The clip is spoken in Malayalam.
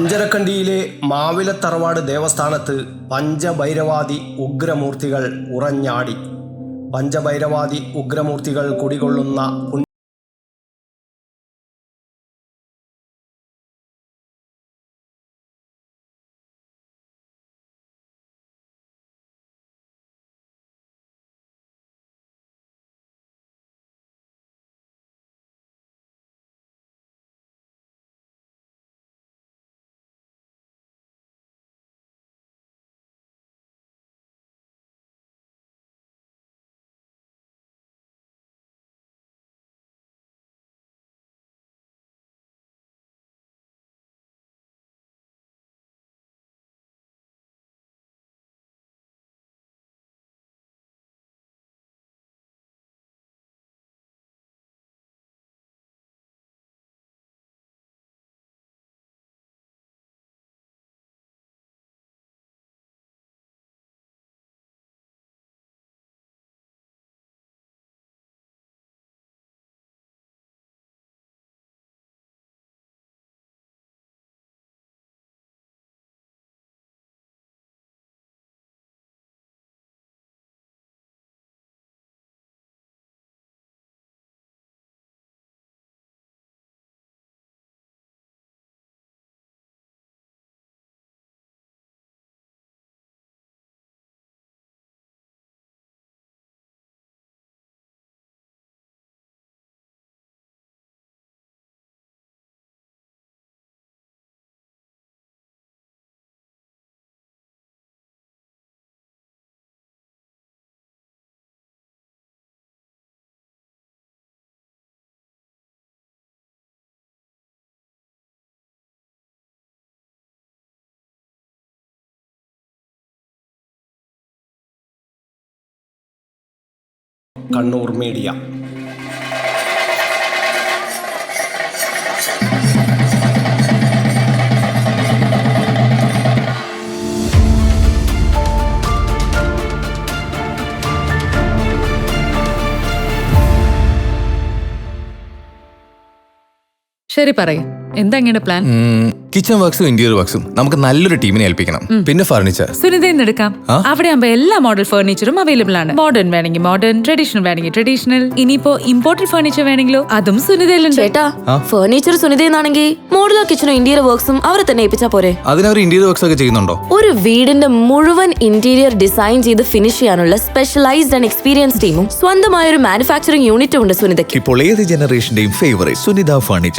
അഞ്ചരക്കണ്ടിയിലെ മാവിലത്തറവാട് ദേവസ്ഥാനത്ത് പഞ്ചഭൈരവാദി ഉഗ്രമൂർത്തികൾ ഉറഞ്ഞാടി. പഞ്ചഭൈരവാദി ഉഗ്രമൂർത്തികൾ കുടികൊള്ളുന്ന കണ്ണൂർ മീഡിയ. ശരി പറയൂ, എന്താ ഇങ്ങനെ പ്ലാൻ? കിച്ചൺ വർക്സും ഇന്റീരിയർ വർക്സും നമുക്ക് നല്ലൊരു ടീമിനെ ഏൽപ്പിക്കണം. പിന്നെ ഫർണിച്ചർ സുനിതയിൽ എടുക്കാം. അവിടെ ആകുമ്പോ എല്ലാ മോഡൽ ഫർണിച്ചറും അവൈലബിൾ ആണ്. മോഡേൺ വേണമെങ്കിൽ മോഡേൺ, ട്രഡീഷണൽ വേണമെങ്കിൽ ട്രഡീഷണൽ. ഇനിയിപ്പോ ഇമ്പോർട്ടഡ് ഫർണിച്ചർ വേണമെങ്കിലോ അതും സുനിതയിലുണ്ട്. ചേട്ടാ, ഫർണിച്ചർ സുനിതയെന്നാണെങ്കിൽ മോഡുലാർ കിച്ചണും ഇന്റീരിയർ വർക്സും അവരെ തന്നെ ഏൽപ്പിച്ചാ പോരെ? അതിനവർ ഇന്റീരിയർ വർക്സ് ഒക്കെ ചെയ്യുന്നുണ്ടോ? ഒരു വീടിന്റെ മുഴുവൻ ഇന്റീരിയർ ഡിസൈൻ ചെയ്ത് ഫിനിഷ് ചെയ്യാനുള്ള സ്പെഷ്യലൈസ്ഡ് ആൻഡ് എക്സ്പീരിയൻസ് ടീമും സ്വന്തമായ ഒരു മാനുഫാക്ചറിംഗ് യൂണിറ്റും ഉണ്ട് സുനിതയ്ക്ക്. ഇപ്പോൾ ഏത് ജനറേഷന്റെയും ഫേവറേറ്റ് സുനിത ഫർണിച്ചർ.